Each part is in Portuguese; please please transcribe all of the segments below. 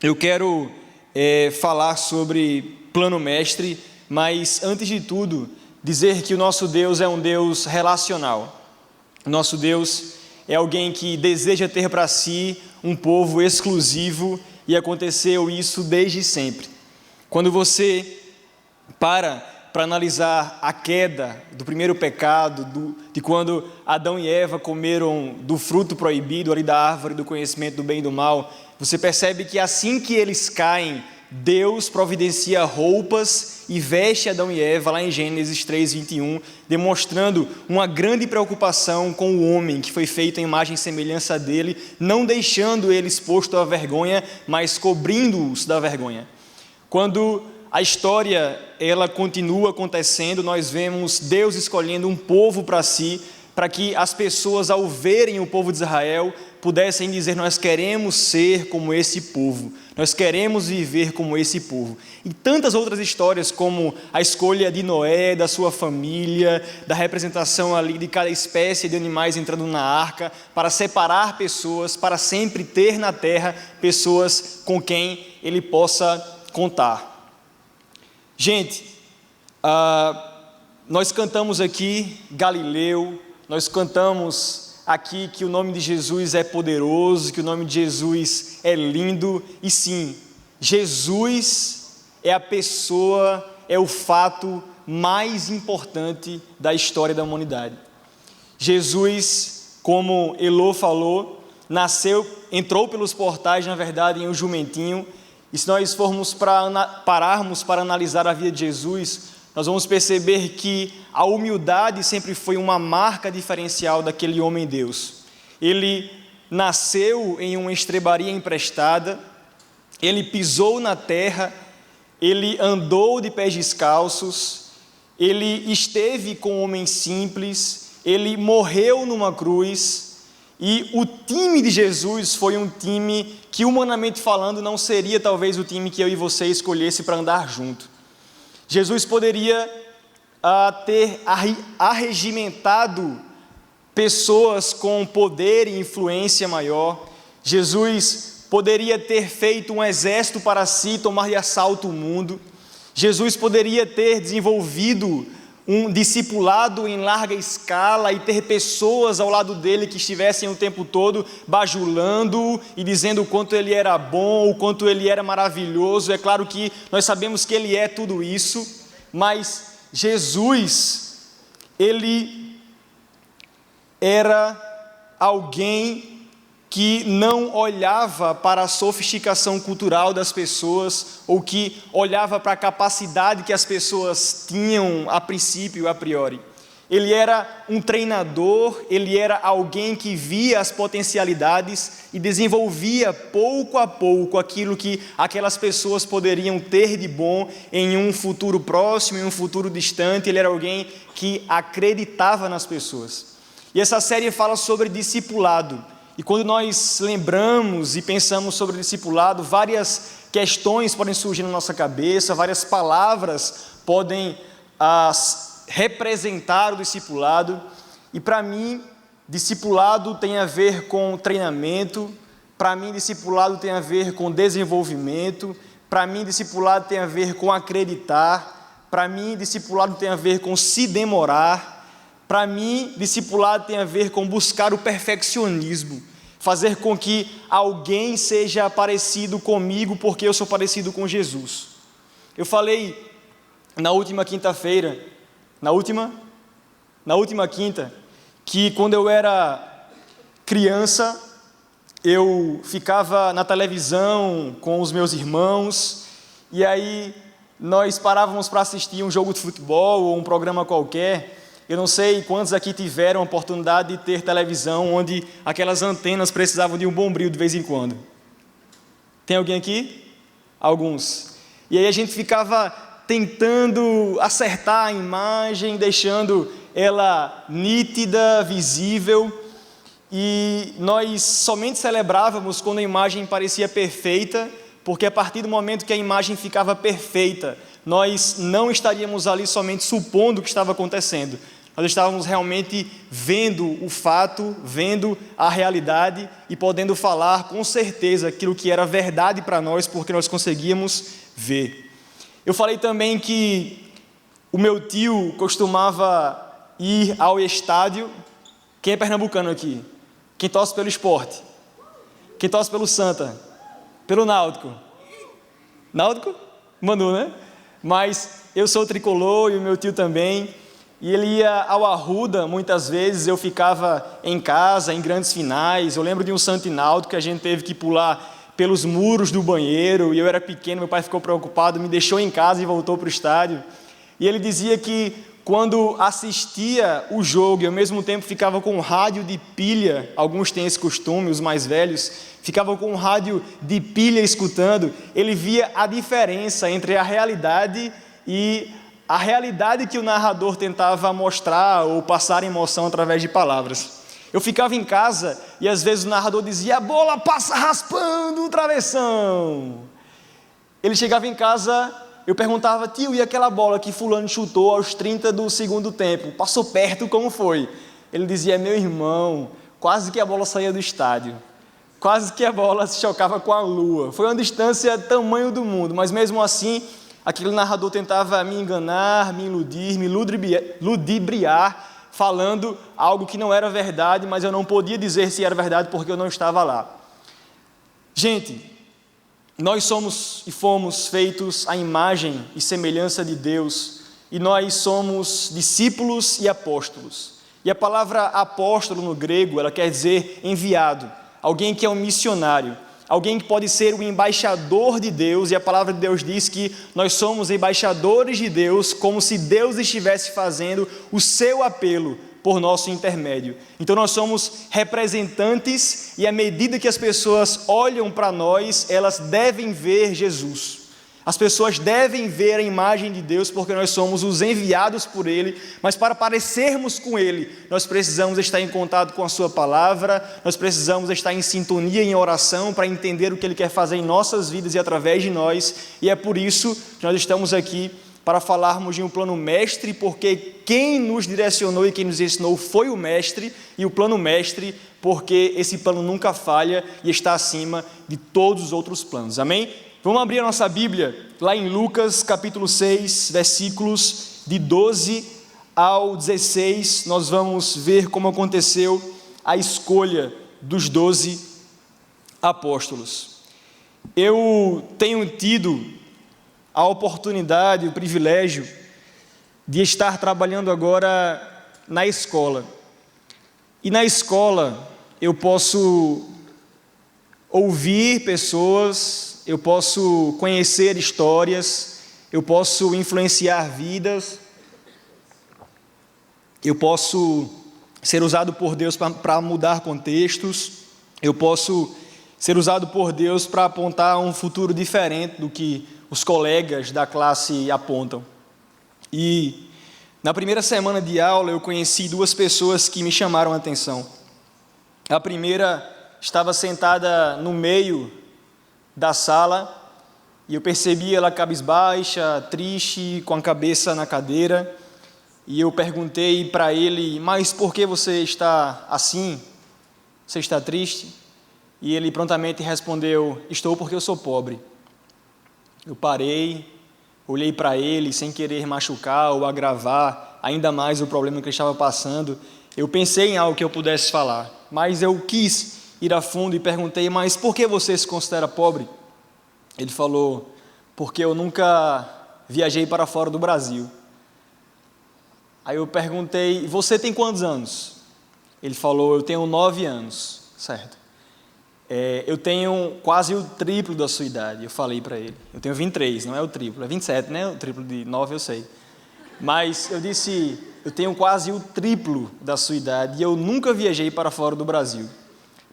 eu quero falar sobre plano mestre, mas antes de tudo, dizer que o nosso Deus é um Deus relacional. O nosso Deus é alguém que deseja ter para si um povo exclusivo e aconteceu isso desde sempre. Quando você para analisar a queda do primeiro pecado, de quando Adão e Eva comeram do fruto proibido ali da árvore do conhecimento do bem e do mal, você percebe que assim que eles caem, Deus providencia roupas e veste Adão e Eva lá em Gênesis 3:21, demonstrando uma grande preocupação com o homem que foi feito em imagem e semelhança dele, não deixando ele exposto à vergonha, mas cobrindo-os da vergonha. Quando a história ela continua acontecendo, nós vemos Deus escolhendo um povo para si, para que as pessoas, ao verem o povo de Israel, pudessem dizer: nós queremos ser como esse povo, nós queremos viver como esse povo. E tantas outras histórias, como a escolha de Noé, da sua família, da representação ali de cada espécie de animais entrando na arca, para separar pessoas, para sempre ter na terra pessoas com quem ele possa contar. Gente, nós cantamos aqui Galileu, nós cantamos aqui que o nome de Jesus é poderoso, que o nome de Jesus é lindo, e sim, Jesus é a pessoa, é o fato mais importante da história da humanidade. Jesus, como Elô falou, entrou pelos portais, na verdade, em um jumentinho. E se nós formos pararmos para analisar a vida de Jesus, nós vamos perceber que a humildade sempre foi uma marca diferencial daquele homem-deus. Ele nasceu em uma estrebaria emprestada, ele pisou na terra, ele andou de pés descalços, ele esteve com homens simples, ele morreu numa cruz. E o time de Jesus foi um time que, humanamente falando, não seria talvez o time que eu e você escolhesse para andar junto. Jesus poderia ter arregimentado pessoas com poder e influência maior. Jesus poderia ter feito um exército para si, tomar de assalto o mundo. Jesus poderia ter desenvolvido um discipulado em larga escala e ter pessoas ao lado dele que estivessem o tempo todo bajulando e dizendo o quanto ele era bom, o quanto ele era maravilhoso. É claro que nós sabemos que ele é tudo isso, mas Jesus, ele era alguém que não olhava para a sofisticação cultural das pessoas ou que olhava para a capacidade que as pessoas tinham a princípio, a priori. Ele era um treinador, ele era alguém que via as potencialidades e desenvolvia pouco a pouco aquilo que aquelas pessoas poderiam ter de bom em um futuro próximo, em um futuro distante. Ele era alguém que acreditava nas pessoas. E essa série fala sobre discipulado. E quando nós lembramos e pensamos sobre o discipulado, várias questões podem surgir na nossa cabeça, várias palavras podem representar o discipulado. E para mim, discipulado tem a ver com treinamento, para mim, discipulado tem a ver com desenvolvimento, para mim, discipulado tem a ver com acreditar, para mim, discipulado tem a ver com se demorar. Para mim, discipulado tem a ver com buscar o perfeccionismo, fazer com que alguém seja parecido comigo porque eu sou parecido com Jesus. Eu falei na última quinta-feira, na última quinta, que quando eu era criança, eu ficava na televisão com os meus irmãos, e aí nós parávamos para assistir um jogo de futebol ou um programa qualquer. Eu não sei quantos aqui tiveram a oportunidade de ter televisão onde aquelas antenas precisavam de um bombril de vez em quando. Tem alguém aqui? Alguns. E aí a gente ficava tentando acertar a imagem, deixando ela nítida, visível, e nós somente celebrávamos quando a imagem parecia perfeita, porque a partir do momento que a imagem ficava perfeita, nós não estaríamos ali somente supondo o que estava acontecendo. Nós estávamos realmente vendo o fato, vendo a realidade e podendo falar com certeza aquilo que era verdade para nós, porque nós conseguíamos ver. Eu falei também que o meu tio costumava ir ao estádio. Quem é pernambucano aqui? Quem torce pelo Sport? Quem torce pelo Santa? Pelo Náutico? Náutico? Manu, né? Mas eu sou tricolor e o meu tio também. E ele ia ao Arruda, muitas vezes eu ficava em casa, em grandes finais. Eu lembro de um Santa e Náutico que a gente teve que pular pelos muros do banheiro, e eu era pequeno, meu pai ficou preocupado, me deixou em casa e voltou para o estádio. E ele dizia que quando assistia o jogo e ao mesmo tempo ficava com um rádio de pilha, alguns têm esse costume, os mais velhos, ficavam com um rádio de pilha escutando, ele via a diferença entre a realidade e a realidade que o narrador tentava mostrar ou passar emoção através de palavras. Eu ficava em casa e às vezes o narrador dizia: a bola passa raspando o travessão. Ele chegava em casa, eu perguntava: tio, e aquela bola que fulano chutou aos 30 do segundo tempo? Passou perto, como foi? Ele dizia: meu irmão, quase que a bola saía do estádio. Quase que a bola se chocava com a lua. Foi uma distância tamanho do mundo, mas mesmo assim, aquele narrador tentava me enganar, me iludir, me ludibriar, falando algo que não era verdade, mas eu não podia dizer se era verdade porque eu não estava lá. Gente, nós somos e fomos feitos à imagem e semelhança de Deus, e nós somos discípulos e apóstolos. E a palavra apóstolo no grego, ela quer dizer enviado, alguém que é um missionário, alguém que pode ser o embaixador de Deus, e a palavra de Deus diz que nós somos embaixadores de Deus, como se Deus estivesse fazendo o seu apelo por nosso intermédio. Então nós somos representantes, e à medida que as pessoas olham para nós, elas devem ver Jesus. As pessoas devem ver a imagem de Deus, porque nós somos os enviados por Ele, mas para parecermos com Ele, nós precisamos estar em contato com a Sua palavra, nós precisamos estar em sintonia, em oração, para entender o que Ele quer fazer em nossas vidas e através de nós, e é por isso que nós estamos aqui, para falarmos de um plano mestre, porque quem nos direcionou e quem nos ensinou foi o mestre, e o plano mestre, porque esse plano nunca falha e está acima de todos os outros planos. Amém? Vamos abrir a nossa Bíblia lá em Lucas capítulo 6, versículos de 12 ao 16, nós vamos ver como aconteceu a escolha dos 12 apóstolos. Eu tenho tido a oportunidade, o privilégio de estar trabalhando agora na escola. E na escola eu posso ouvir pessoas, eu posso conhecer histórias, eu posso influenciar vidas, eu posso ser usado por Deus para mudar contextos, eu posso ser usado por Deus para apontar um futuro diferente do que os colegas da classe apontam. E na primeira semana de aula eu conheci duas pessoas que me chamaram a atenção. A primeira estava sentada no meio da sala e eu percebi ela cabisbaixa, triste, com a cabeça na cadeira, e eu perguntei para ele: mas por que você está assim? Você está triste? E ele prontamente respondeu: estou porque eu sou pobre. Eu parei, olhei para ele sem querer machucar ou agravar ainda mais o problema que ele estava passando. Eu pensei em algo que eu pudesse falar, mas eu quis ir a fundo e perguntei: mas por que você se considera pobre? Ele falou: porque eu nunca viajei para fora do Brasil. Aí eu perguntei: você tem quantos anos? Ele falou: eu tenho 9 anos, certo? Eu tenho quase o triplo da sua idade. Eu falei para ele: eu tenho 23, não é o triplo, é 27, né? O triplo de 9 eu sei. Mas eu disse: eu tenho quase o triplo da sua idade e eu nunca viajei para fora do Brasil.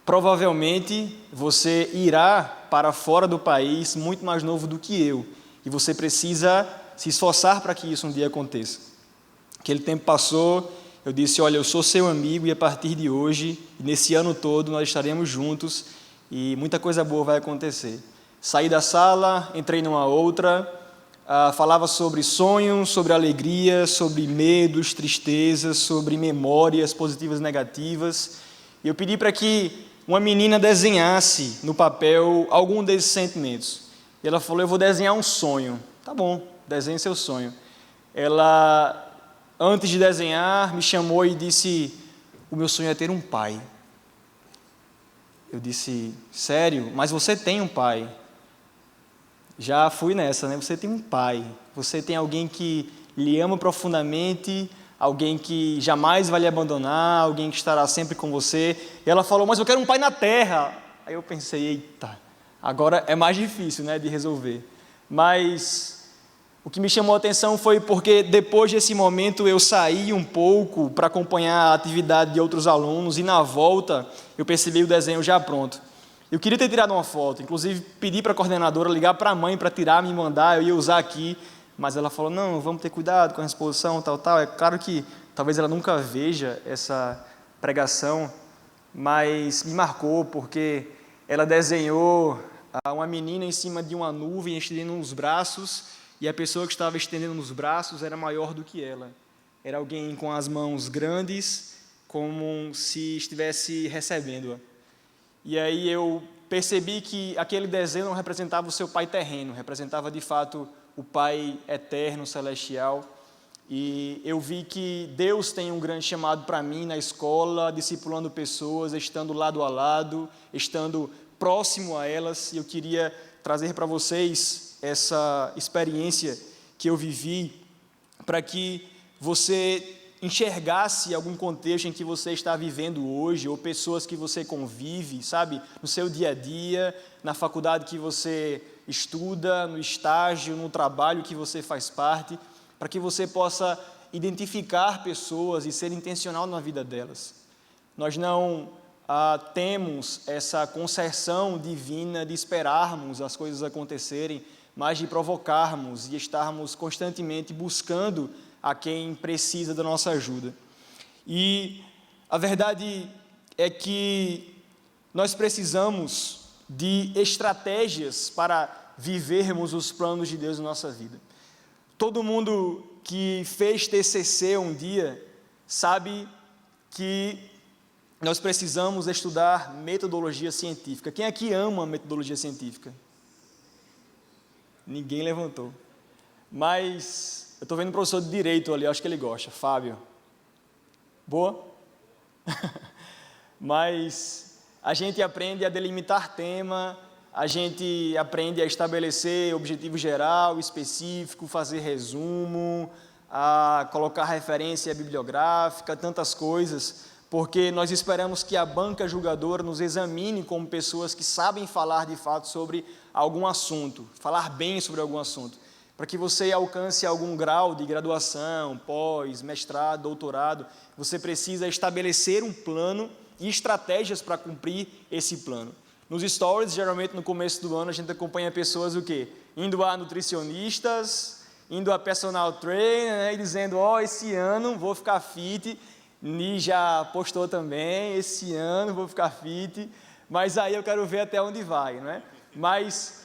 Provavelmente você irá para fora do país muito mais novo do que eu, e você precisa se esforçar para que isso um dia aconteça. Aquele tempo passou, eu disse: olha, eu sou seu amigo e a partir de hoje, nesse ano todo, nós estaremos juntos e muita coisa boa vai acontecer. Saí da sala, entrei numa outra, falava sobre sonhos, sobre alegria, sobre medos, tristezas, sobre memórias positivas e negativas. E eu pedi para que uma menina desenhasse no papel algum desses sentimentos. E ela falou, eu vou desenhar um sonho. Tá bom, desenhe seu sonho. Ela, antes de desenhar, me chamou e disse, o meu sonho é ter um pai. Eu disse, sério? Mas você tem um pai. Já fui nessa, né? Você tem um pai. Você tem alguém que lhe ama profundamente, alguém que jamais vai lhe abandonar, alguém que estará sempre com você. E ela falou, mas eu quero um pai na terra. Aí eu pensei, eita, agora é mais difícil, né, de resolver. Mas o que me chamou a atenção foi porque depois desse momento eu saí um pouco para acompanhar a atividade de outros alunos e na volta eu percebi o desenho já pronto. Eu queria ter tirado uma foto, inclusive pedi para a coordenadora ligar para a mãe para tirar, me mandar, eu ia usar aqui, mas ela falou, não, vamos ter cuidado com a exposição, tal. É claro que talvez ela nunca veja essa pregação, mas me marcou porque ela desenhou uma menina em cima de uma nuvem estendendo os braços e a pessoa que estava estendendo os braços era maior do que ela. Era alguém com as mãos grandes, como se estivesse recebendo-a. E aí eu percebi que aquele desenho não representava o seu pai terreno, representava de fato o pai eterno, celestial. E eu vi que Deus tem um grande chamado para mim na escola, discipulando pessoas, estando lado a lado, estando próximo a elas. E eu queria trazer para vocês essa experiência que eu vivi, para que você enxergasse algum contexto em que você está vivendo hoje, ou pessoas que você convive, sabe, no seu dia a dia, na faculdade que você estuda, no estágio, no trabalho que você faz parte, para que você possa identificar pessoas e ser intencional na vida delas. Nós não temos essa concessão divina de esperarmos as coisas acontecerem, mas de provocarmos e estarmos constantemente buscando a quem precisa da nossa ajuda. E a verdade é que nós precisamos de estratégias para vivermos os planos de Deus na nossa vida. Todo mundo que fez TCC um dia sabe que nós precisamos estudar metodologia científica. Quem aqui ama metodologia científica? Ninguém levantou. Mas eu estou vendo um professor de Direito ali, acho que ele gosta, Fábio. Boa? Mas a gente aprende a delimitar tema, a gente aprende a estabelecer objetivo geral, específico, fazer resumo, a colocar referência bibliográfica, tantas coisas, porque nós esperamos que a banca julgadora nos examine como pessoas que sabem falar de fato sobre algum assunto, falar bem sobre algum assunto. Para que você alcance algum grau de graduação, pós, mestrado, doutorado, você precisa estabelecer um plano e estratégias para cumprir esse plano. Nos stories, geralmente no começo do ano, a gente acompanha pessoas o quê? Indo a nutricionistas, indo a personal trainer, né, e dizendo, esse ano vou ficar fit. Ni já postou também, esse ano vou ficar fit, mas aí eu quero ver até onde vai, não é? Mas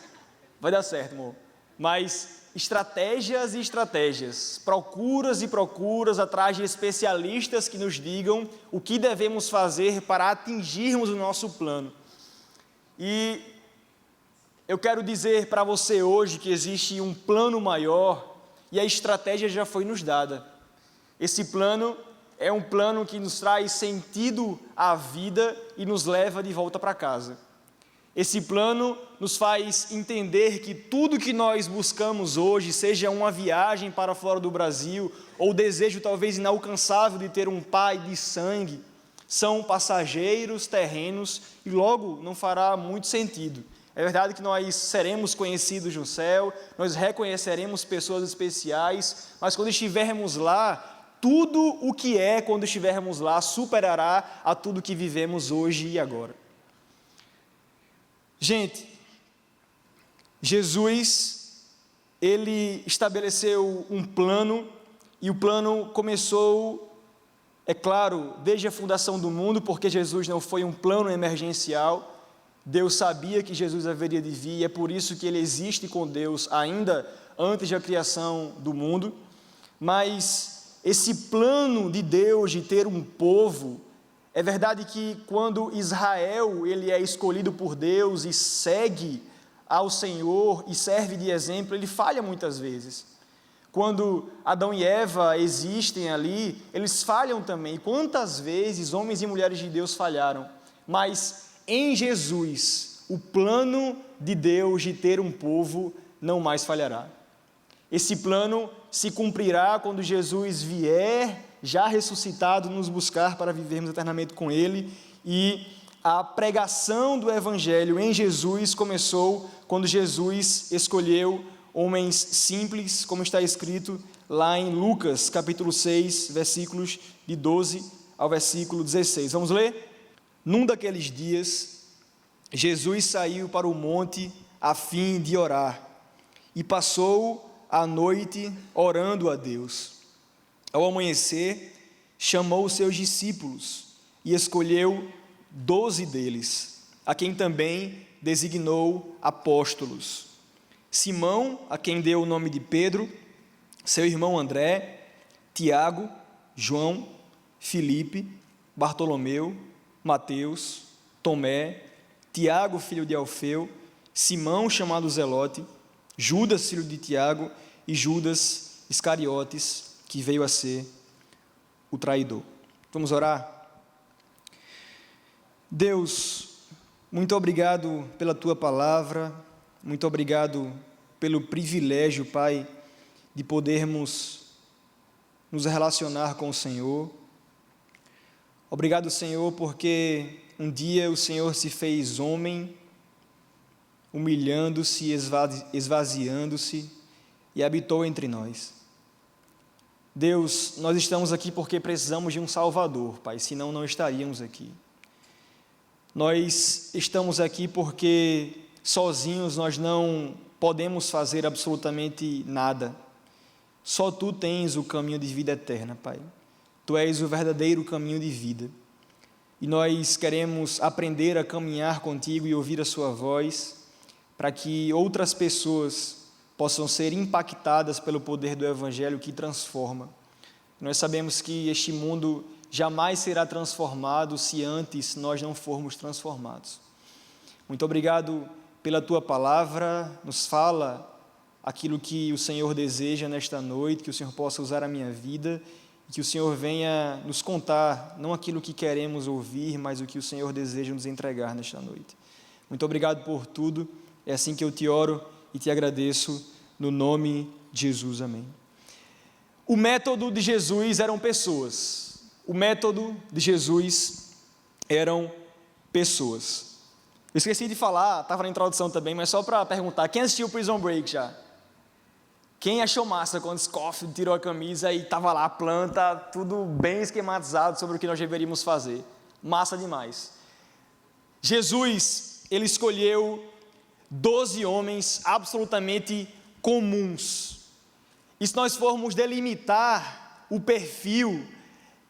vai dar certo, amor. Mas estratégias e estratégias, procuras e procuras atrás de especialistas que nos digam o que devemos fazer para atingirmos o nosso plano. E eu quero dizer para você hoje que existe um plano maior e a estratégia já foi nos dada. Esse plano é um plano que nos traz sentido à vida e nos leva de volta para casa. Esse plano nos faz entender que tudo que nós buscamos hoje, seja uma viagem para fora do Brasil, ou o desejo talvez inalcançável de ter um pai de sangue, são passageiros, terrenos, e logo não fará muito sentido. É verdade que nós seremos conhecidos no céu, nós reconheceremos pessoas especiais, mas quando estivermos lá, tudo o que é quando estivermos lá superará a tudo que vivemos hoje e agora. Gente, Jesus, ele estabeleceu um plano, e o plano começou, é claro, desde a fundação do mundo, porque Jesus não foi um plano emergencial. Deus sabia que Jesus haveria de vir, e é por isso que ele existe com Deus ainda antes da criação do mundo, mas esse plano de Deus de ter um povo, é verdade que quando Israel ele é escolhido por Deus e segue ao Senhor e serve de exemplo, ele falha muitas vezes. Quando Adão e Eva existem ali, eles falham também. Quantas vezes homens e mulheres de Deus falharam? Mas em Jesus, o plano de Deus de ter um povo não mais falhará. Esse plano se cumprirá quando Jesus vier, já ressuscitado, nos buscar para vivermos eternamente com Ele. E a pregação do Evangelho em Jesus começou quando Jesus escolheu homens simples, como está escrito lá em Lucas, capítulo 6, versículos de 12 ao versículo 16. Vamos ler? Num daqueles dias, Jesus saiu para o monte a fim de orar e passou a noite orando a Deus. Ao amanhecer, chamou os seus discípulos e escolheu 12 deles, a quem também designou apóstolos. Simão, a quem deu o nome de Pedro, seu irmão André, Tiago, João, Filipe, Bartolomeu, Mateus, Tomé, Tiago, filho de Alfeu, Simão, chamado Zelote, Judas, filho de Tiago, e Judas Iscariotes, que veio a ser o traidor. Vamos orar? Deus, muito obrigado pela Tua palavra, muito obrigado pelo privilégio, Pai, de podermos nos relacionar com o Senhor. Obrigado, Senhor, porque um dia o Senhor se fez homem, humilhando-se, esvaziando-se e habitou entre nós. Deus, nós estamos aqui porque precisamos de um Salvador, Pai, senão não estaríamos aqui. Nós estamos aqui porque sozinhos nós não podemos fazer absolutamente nada. Só Tu tens o caminho de vida eterna, Pai. Tu és o verdadeiro caminho de vida. E nós queremos aprender a caminhar contigo e ouvir a Sua voz, para que outras pessoas possam ser impactadas pelo poder do Evangelho que transforma. Nós sabemos que este mundo jamais será transformado se antes nós não formos transformados. Muito obrigado pela Tua palavra, nos fala aquilo que o Senhor deseja nesta noite, que o Senhor possa usar a minha vida, e que o Senhor venha nos contar, não aquilo que queremos ouvir, mas o que o Senhor deseja nos entregar nesta noite. Muito obrigado por tudo, é assim que eu te oro e te agradeço, no nome de Jesus, amém. O método de Jesus eram pessoas. O método de Jesus eram pessoas. Eu esqueci de falar, estava na introdução também, mas só para perguntar, quem assistiu Prison Break já? Quem achou massa quando Scofield tirou a camisa e estava lá a planta, tudo bem esquematizado sobre o que nós deveríamos fazer? Massa demais. Jesus, Ele escolheu 12 homens absolutamente comuns. E se nós formos delimitar o perfil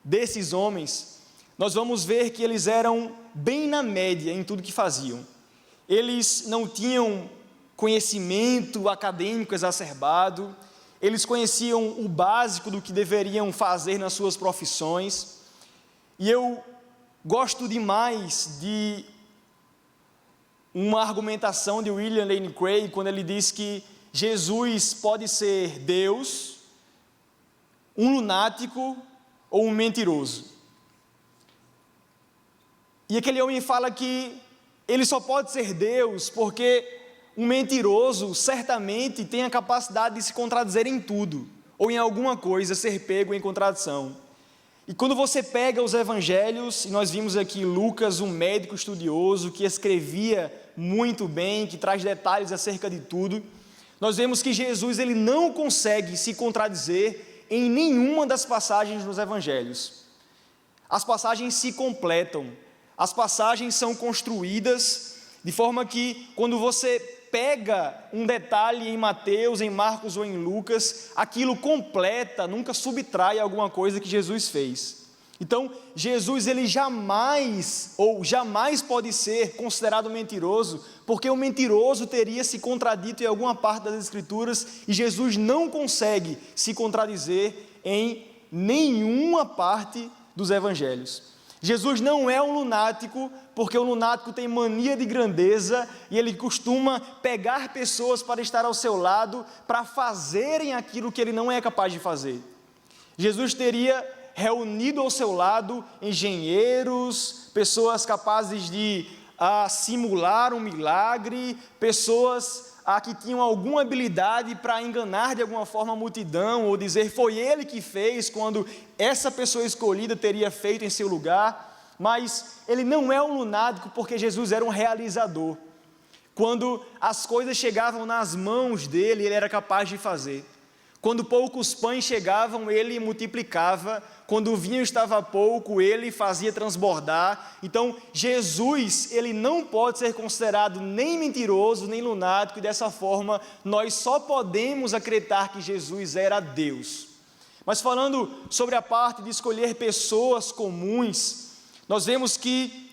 desses homens, nós vamos ver que eles eram bem na média em tudo que faziam. Eles não tinham conhecimento acadêmico exacerbado, eles conheciam o básico do que deveriam fazer nas suas profissões. E eu gosto demais de uma argumentação de William Lane Craig, quando ele diz que Jesus pode ser Deus, um lunático ou um mentiroso. E aquele homem fala que ele só pode ser Deus porque um mentiroso certamente tem a capacidade de se contradizer em tudo, ou em alguma coisa ser pego em contradição. E quando você pega os evangelhos, e nós vimos aqui Lucas, um médico estudioso, que escrevia muito bem, que traz detalhes acerca de tudo, nós vemos que Jesus ele não consegue se contradizer em nenhuma das passagens dos evangelhos. As passagens se completam, as passagens são construídas de forma que quando você pega um detalhe em Mateus, em Marcos ou em Lucas, aquilo completa, nunca subtrai alguma coisa que Jesus fez. Então, Jesus ele jamais pode ser considerado mentiroso, porque o mentiroso teria se contradito em alguma parte das Escrituras, e Jesus não consegue se contradizer em nenhuma parte dos Evangelhos. Jesus não é um lunático, porque o lunático tem mania de grandeza e ele costuma pegar pessoas para estar ao seu lado, para fazerem aquilo que ele não é capaz de fazer. Jesus teria reunido ao seu lado engenheiros, pessoas capazes de simular um milagre, pessoas que tinham alguma habilidade para enganar de alguma forma a multidão, ou dizer foi ele que fez, quando essa pessoa escolhida teria feito em seu lugar. Mas ele não é um lunático, porque Jesus era um realizador. Quando as coisas chegavam nas mãos dele, ele era capaz de fazer. Quando poucos pães chegavam, ele multiplicava. Quando o vinho estava pouco, ele fazia transbordar. Então, Jesus, ele não pode ser considerado nem mentiroso, nem lunático, e dessa forma, nós só podemos acreditar que Jesus era Deus. Mas falando sobre a parte de escolher pessoas comuns, nós vemos que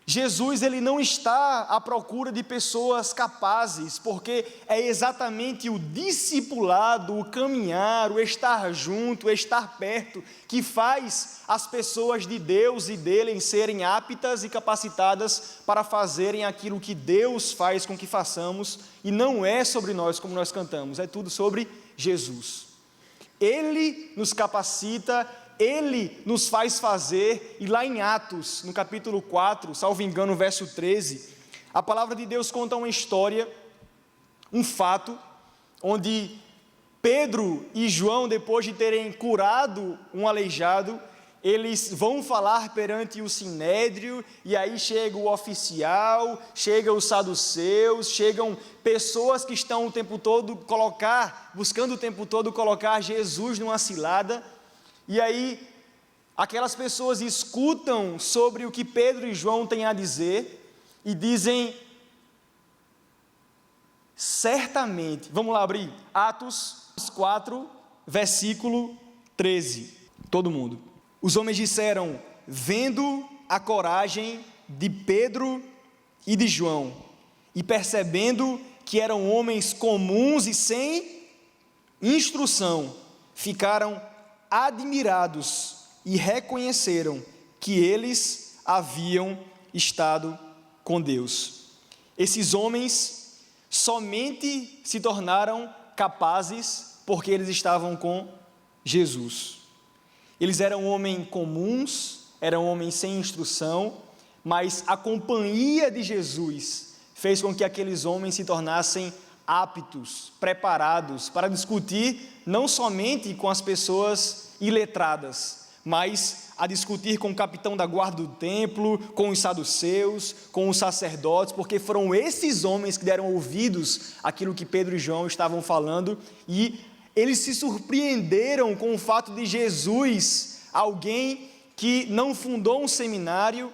Jesus ele não está à procura de pessoas capazes, porque é exatamente o discipulado, o caminhar, o estar junto, o estar perto, que faz as pessoas de Deus e dele serem aptas e capacitadas para fazerem aquilo que Deus faz com que façamos, e não é sobre nós como nós cantamos, é tudo sobre Jesus. Ele nos capacita, Ele nos faz fazer, e lá em Atos, no capítulo 4, salvo engano, verso 13, a palavra de Deus conta uma história, um fato, onde Pedro e João, depois de terem curado um aleijado, eles vão falar perante o sinédrio, e aí chega o oficial, chega os saduceus, chegam pessoas que estão o tempo todo buscando o tempo todo colocar Jesus numa cilada. E aí, aquelas pessoas escutam sobre o que Pedro e João têm a dizer e dizem, certamente, vamos lá abrir, Atos 4, versículo 13, todo mundo. Os homens disseram, vendo a coragem de Pedro e de João, e percebendo que eram homens comuns e sem instrução, ficaram admirados e reconheceram que eles haviam estado com Deus. Esses homens somente se tornaram capazes porque eles estavam com Jesus. Eles eram homens comuns, eram homens sem instrução, mas a companhia de Jesus fez com que aqueles homens se tornassem aptos, preparados para discutir não somente com as pessoas iletradas, mas a discutir com o capitão da guarda do templo, com os saduceus, com os sacerdotes, porque foram esses homens que deram ouvidos àquilo que Pedro e João estavam falando, e eles se surpreenderam com o fato de Jesus, alguém que não fundou um seminário,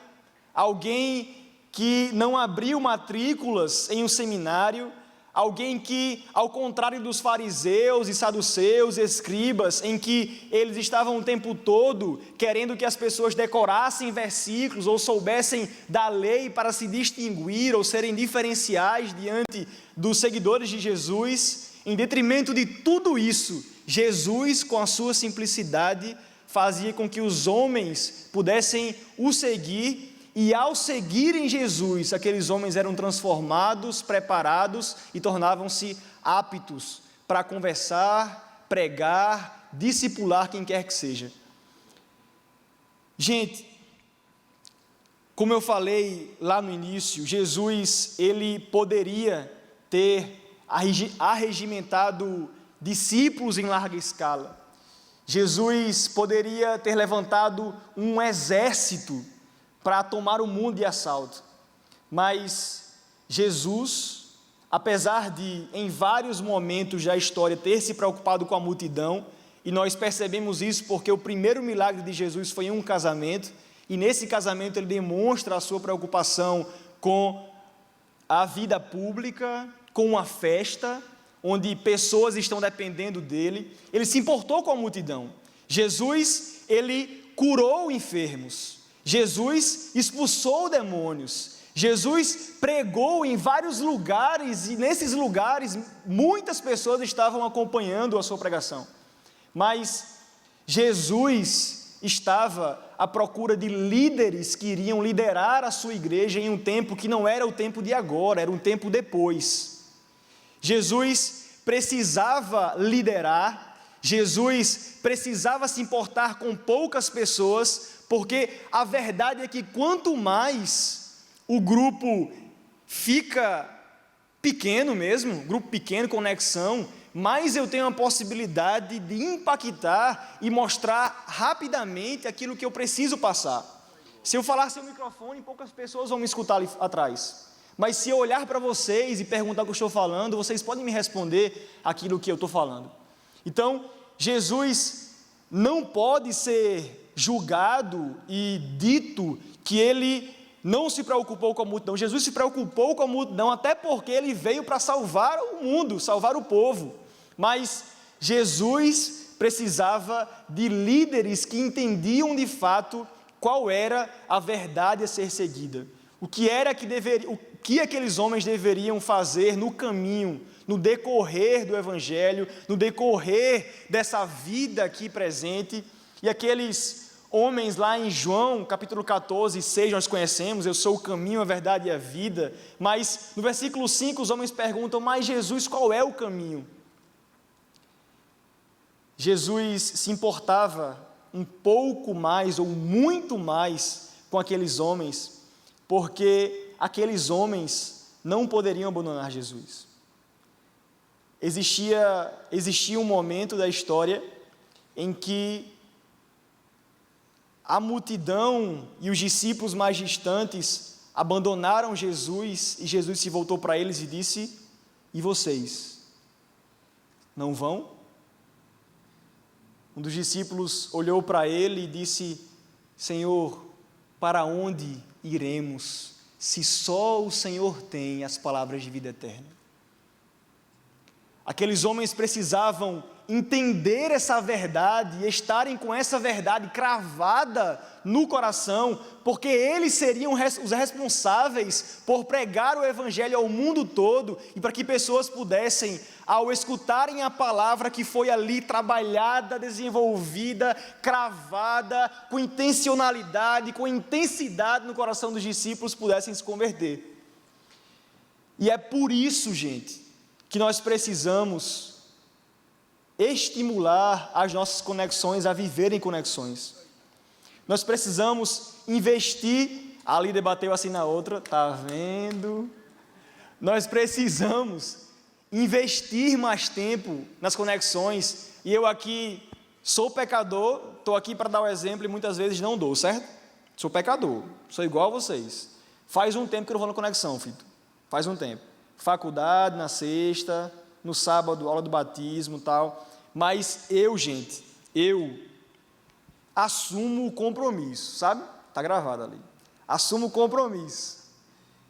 alguém que não abriu matrículas em um seminário, alguém que, ao contrário dos fariseus e saduceus, escribas, em que eles estavam o tempo todo querendo que as pessoas decorassem versículos ou soubessem da lei para se distinguir ou serem diferenciais diante dos seguidores de Jesus, em detrimento de tudo isso, Jesus, com a sua simplicidade, fazia com que os homens pudessem o seguir. E ao seguirem Jesus, aqueles homens eram transformados, preparados e tornavam-se aptos para conversar, pregar, discipular quem quer que seja. Gente, como eu falei lá no início, Jesus, ele poderia ter arregimentado discípulos em larga escala. Jesus poderia ter levantado um exército para tomar o mundo de assalto, mas Jesus, apesar de em vários momentos da história ter se preocupado com a multidão, e nós percebemos isso porque o primeiro milagre de Jesus foi em um casamento, e nesse casamento ele demonstra a sua preocupação com a vida pública, com uma festa, onde pessoas estão dependendo dele. Ele se importou com a multidão. Jesus, ele curou enfermos, Jesus expulsou demônios, Jesus pregou em vários lugares, e nesses lugares muitas pessoas estavam acompanhando a sua pregação. Mas Jesus estava à procura de líderes que iriam liderar a sua igreja em um tempo que não era o tempo de agora, era um tempo depois. Jesus precisava liderar, Jesus precisava se importar com poucas pessoas, porque a verdade é que quanto mais o grupo fica pequeno mesmo, grupo pequeno, conexão, mais eu tenho a possibilidade de impactar e mostrar rapidamente aquilo que eu preciso passar. Se eu falar sem o microfone, poucas pessoas vão me escutar ali atrás. Mas se eu olhar para vocês e perguntar o que eu estou falando, vocês podem me responder aquilo que eu estou falando. Então, Jesus não pode ser julgado e dito que ele não se preocupou com a multidão. Jesus se preocupou com a multidão, até porque ele veio para salvar o mundo, salvar o povo. Mas Jesus precisava de líderes que entendiam de fato qual era a verdade a ser seguida. O que aqueles homens deveriam fazer no caminho, no decorrer do Evangelho, no decorrer dessa vida aqui presente. E aqueles homens lá em João, capítulo 14, 6, nós conhecemos, eu sou o caminho, a verdade e a vida. Mas no versículo 5 os homens perguntam, mas Jesus, qual é o caminho? Jesus se importava um pouco mais ou muito mais com aqueles homens, porque aqueles homens não poderiam abandonar Jesus. Existia um momento da história em que a multidão e os discípulos mais distantes abandonaram Jesus, e Jesus se voltou para eles e disse, e vocês, não vão? Um dos discípulos olhou para ele e disse, Senhor, para onde iremos, se só o Senhor tem as palavras de vida eterna? Aqueles homens precisavam entender essa verdade e estarem com essa verdade cravada no coração, porque eles seriam os responsáveis por pregar o Evangelho ao mundo todo, e para que pessoas pudessem, ao escutarem a palavra que foi ali trabalhada, desenvolvida, cravada, com intencionalidade, com intensidade no coração dos discípulos, pudessem se converter. E é por isso, gente, que nós precisamos estimular as nossas conexões a viverem conexões. Nós precisamos investir, ali debateu assim na outra, tá vendo? Nós precisamos investir mais tempo nas conexões, e eu aqui sou pecador, estou aqui para dar o exemplo e muitas vezes não dou, certo? Sou pecador, sou igual a vocês. Faz um tempo que eu não vou na conexão, filho, faz um tempo. Faculdade na sexta, no sábado, aula do batismo e tal. Mas eu assumo o compromisso, sabe? Está gravado ali. Assumo o compromisso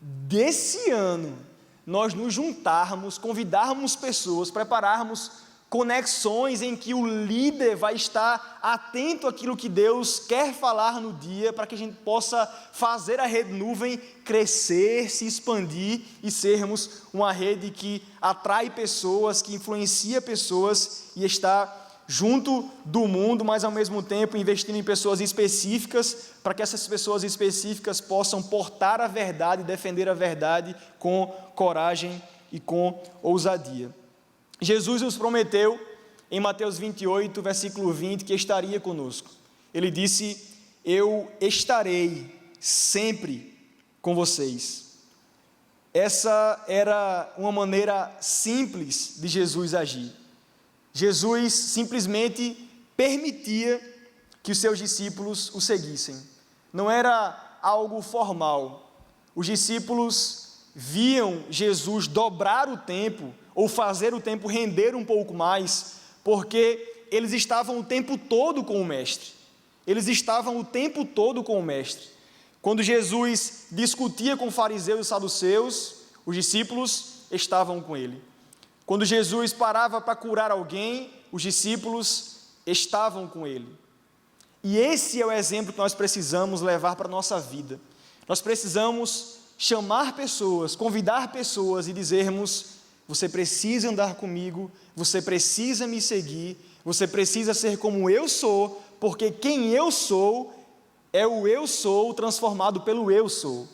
desse ano nós nos juntarmos, convidarmos pessoas, prepararmos conexões em que o líder vai estar atento àquilo que Deus quer falar no dia, para que a gente possa fazer a rede nuvem crescer, se expandir e sermos uma rede que atrai pessoas, que influencia pessoas e está junto do mundo, mas ao mesmo tempo investindo em pessoas específicas, para que essas pessoas específicas possam portar a verdade, defender a verdade com coragem e com ousadia. Jesus nos prometeu, em Mateus 28, versículo 20, que estaria conosco. Ele disse, eu estarei sempre com vocês. Essa era uma maneira simples de Jesus agir. Jesus simplesmente permitia que os seus discípulos o seguissem. Não era algo formal. Os discípulos viam Jesus dobrar o tempo, ou fazer o tempo render um pouco mais, porque eles estavam o tempo todo com o Mestre. Eles estavam o tempo todo com o Mestre. Quando Jesus discutia com fariseus e saduceus, os discípulos estavam com ele. Quando Jesus parava para curar alguém, os discípulos estavam com ele. E esse é o exemplo que nós precisamos levar para a nossa vida. Nós precisamos chamar pessoas, convidar pessoas e dizermos: você precisa andar comigo, você precisa me seguir, você precisa ser como eu sou, porque quem eu sou é o eu sou transformado pelo eu sou.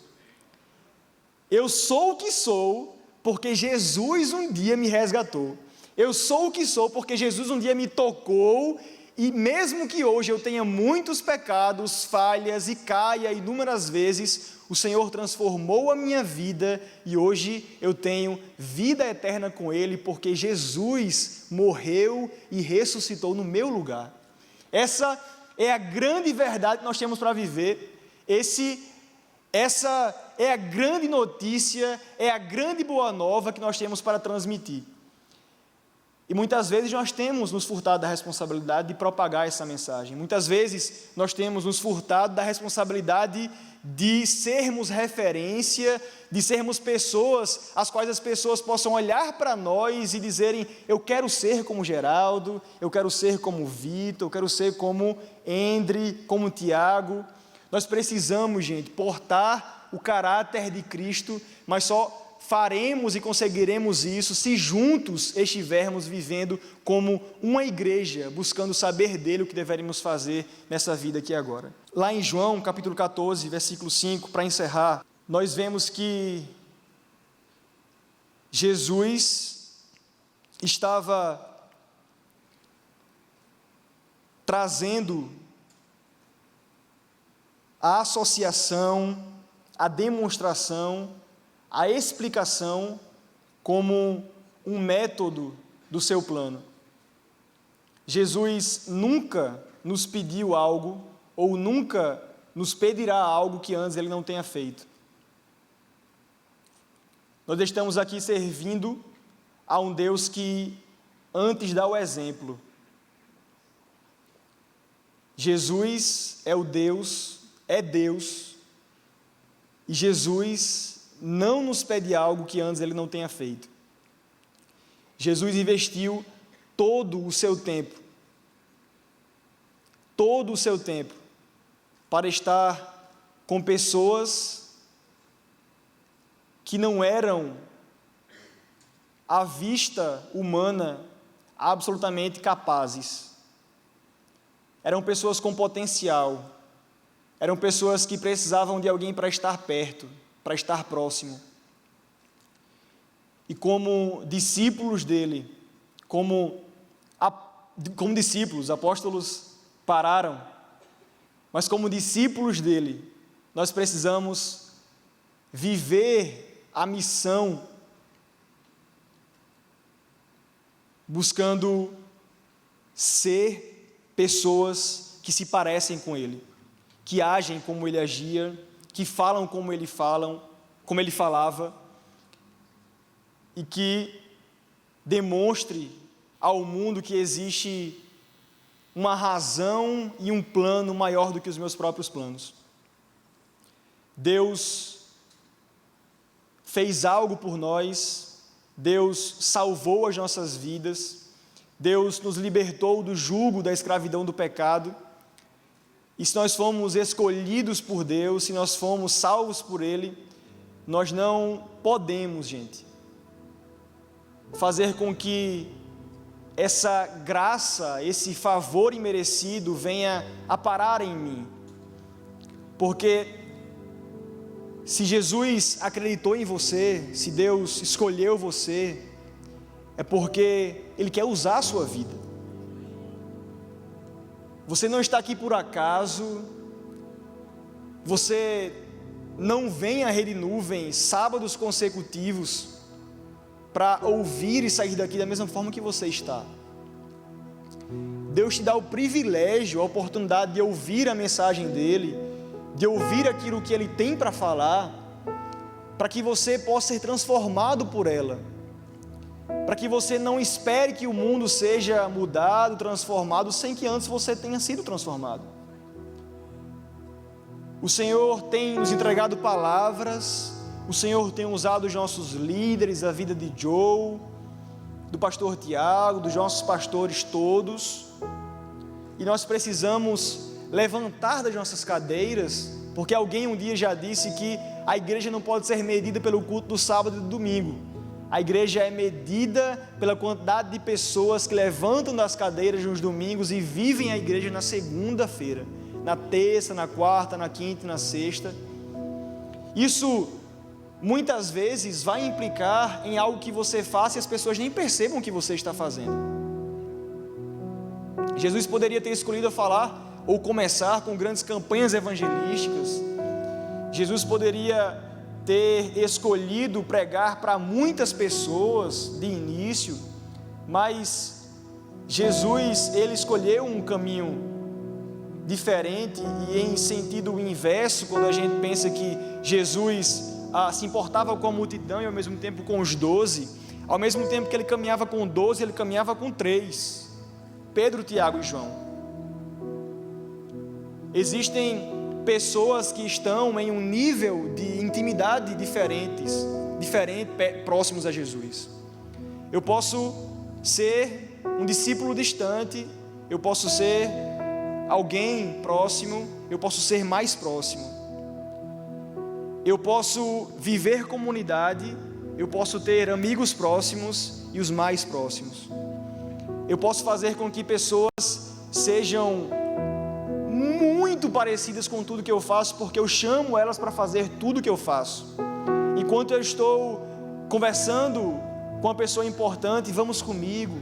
Eu sou o que sou porque Jesus um dia me resgatou. Eu sou o que sou porque Jesus um dia me tocou, e mesmo que hoje eu tenha muitos pecados, falhas e caia inúmeras vezes, o Senhor transformou a minha vida e hoje eu tenho vida eterna com Ele, porque Jesus morreu e ressuscitou no meu lugar. Essa é a grande verdade que nós temos para viver. Essa é a grande notícia, é a grande boa nova que nós temos para transmitir. E muitas vezes nós temos nos furtado da responsabilidade de propagar essa mensagem. Muitas vezes nós temos nos furtado da responsabilidade de sermos referência, de sermos pessoas às quais as pessoas possam olhar para nós e dizerem: eu quero ser como Geraldo, eu quero ser como Vitor, eu quero ser como Endre, como Tiago. Nós precisamos, gente, portar o caráter de Cristo, mas só faremos e conseguiremos isso se juntos estivermos vivendo como uma igreja, buscando saber dele o que deveríamos fazer nessa vida aqui agora. Lá em João, capítulo 14, versículo 5, para encerrar, nós vemos que Jesus estava trazendo a associação, a demonstração, a explicação como um método do seu plano. Jesus nunca nos pediu algo ou nunca nos pedirá algo que antes ele não tenha feito. Nós estamos aqui servindo a um Deus que antes dá o exemplo. Jesus é o Deus, é Deus, e Jesus não nos pede algo que antes ele não tenha feito. Jesus investiu todo o seu tempo para estar com pessoas que não eram, à vista humana, absolutamente capazes. Eram pessoas com potencial, eram pessoas que precisavam de alguém para estar perto, para estar próximo. E como discípulos dele, como discípulos, apóstolos pararam, mas como discípulos dele, nós precisamos viver a missão, buscando ser pessoas que se parecem com ele, que agem como ele agia, que falam como ele falava, e que demonstre ao mundo que existe uma razão e um plano maior do que os meus próprios planos. Deus fez algo por nós, Deus salvou as nossas vidas, Deus nos libertou do jugo da escravidão do pecado. E se nós fomos escolhidos por Deus, se nós fomos salvos por Ele, nós não podemos, gente, fazer com que essa graça, esse favor imerecido venha a parar em mim. Porque se Jesus acreditou em você, se Deus escolheu você, é porque Ele quer usar a sua vida. Você não está aqui por acaso, você não vem à Rede Nuvem sábados consecutivos para ouvir e sair daqui da mesma forma que você está. Deus te dá o privilégio, a oportunidade de ouvir a mensagem dEle, de ouvir aquilo que Ele tem para falar, para que você possa ser transformado por ela, para que você não espere que o mundo seja mudado, transformado, sem que antes você tenha sido transformado. O Senhor tem nos entregado palavras, o Senhor tem usado os nossos líderes, a vida de Joe, do pastor Tiago, dos nossos pastores todos, e nós precisamos levantar das nossas cadeiras, porque alguém um dia já disse que a igreja não pode ser medida pelo culto do sábado e do domingo. A igreja é medida pela quantidade de pessoas que levantam das cadeiras nos domingos e vivem a igreja na segunda-feira, na terça, na quarta, na quinta e na sexta. Isso muitas vezes vai implicar em algo que você faça e as pessoas nem percebam o que você está fazendo. Jesus poderia ter escolhido falar ou começar com grandes campanhas evangelísticas. Jesus poderia ter escolhido pregar para muitas pessoas de início, mas Jesus, ele escolheu um caminho diferente e em sentido inverso, quando a gente pensa que Jesus se importava com a multidão e ao mesmo tempo com os 12, ao mesmo tempo que ele caminhava com 12, ele caminhava com 3, Pedro, Tiago e João. Existem pessoas que estão em um nível de intimidade diferente, próximos a Jesus. Eu posso ser um discípulo distante, eu posso ser alguém próximo, eu posso ser mais próximo. Eu posso viver comunidade, eu posso ter amigos próximos e os mais próximos. Eu posso fazer com que pessoas sejam muito parecidas com tudo que eu faço, porque eu chamo elas para fazer tudo que eu faço. Enquanto eu estou conversando com uma pessoa importante, vamos comigo.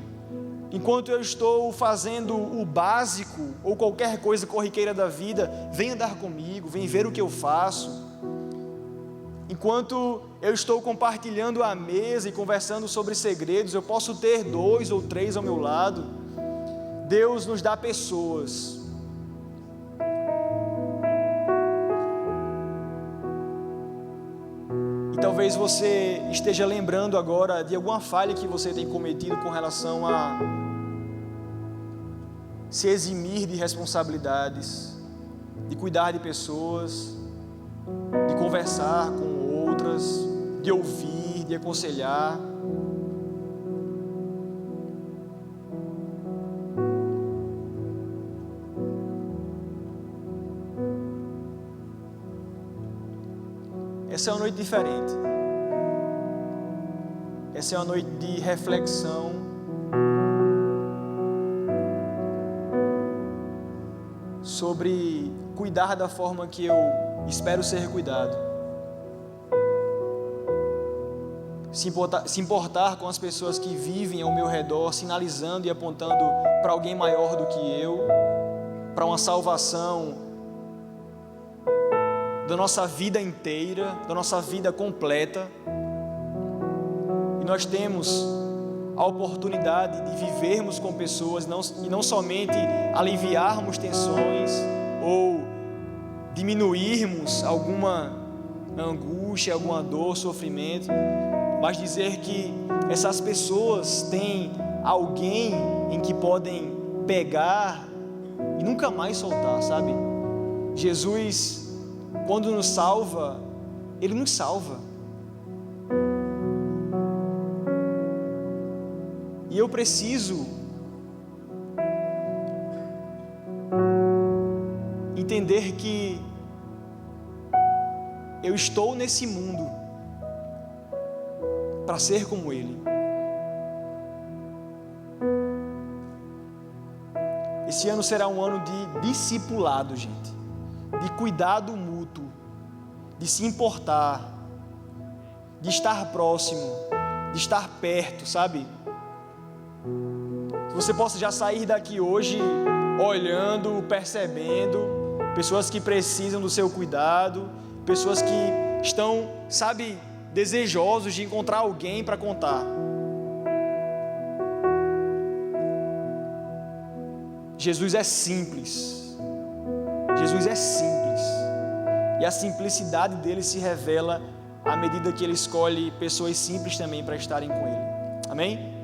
Enquanto eu estou fazendo o básico ou qualquer coisa corriqueira da vida, vem andar comigo, vem ver o que eu faço. Enquanto eu estou compartilhando a mesa e conversando sobre segredos, eu posso ter 2 ou 3 ao meu lado. Deus nos dá pessoas. E talvez você esteja lembrando agora de alguma falha que você tem cometido com relação a se eximir de responsabilidades, de cuidar de pessoas, de conversar com outras, de ouvir, de aconselhar. Essa é uma noite diferente. Essa é uma noite de reflexão. Sobre cuidar da forma que eu espero ser cuidado. Se importar com as pessoas que vivem ao meu redor, sinalizando e apontando para alguém maior do que eu, para uma salvação da nossa vida inteira, da nossa vida completa. E nós temos a oportunidade de vivermos com pessoas e não somente aliviarmos tensões ou diminuirmos alguma angústia, alguma dor, sofrimento, mas dizer que essas pessoas têm alguém em que podem pegar e nunca mais soltar, sabe? Jesus, quando nos salva, Ele nos salva. E eu preciso entender que eu estou nesse mundo para ser como Ele. Esse ano será um ano de discipulado, gente, de cuidado mútuo, de se importar, de estar próximo, de estar perto, sabe? Que você possa já sair daqui hoje olhando, percebendo pessoas que precisam do seu cuidado, pessoas que estão, sabe, desejosos de encontrar alguém para contar. Jesus é simples. Jesus é simples. E a simplicidade dele se revela à medida que ele escolhe pessoas simples também para estarem com ele. Amém?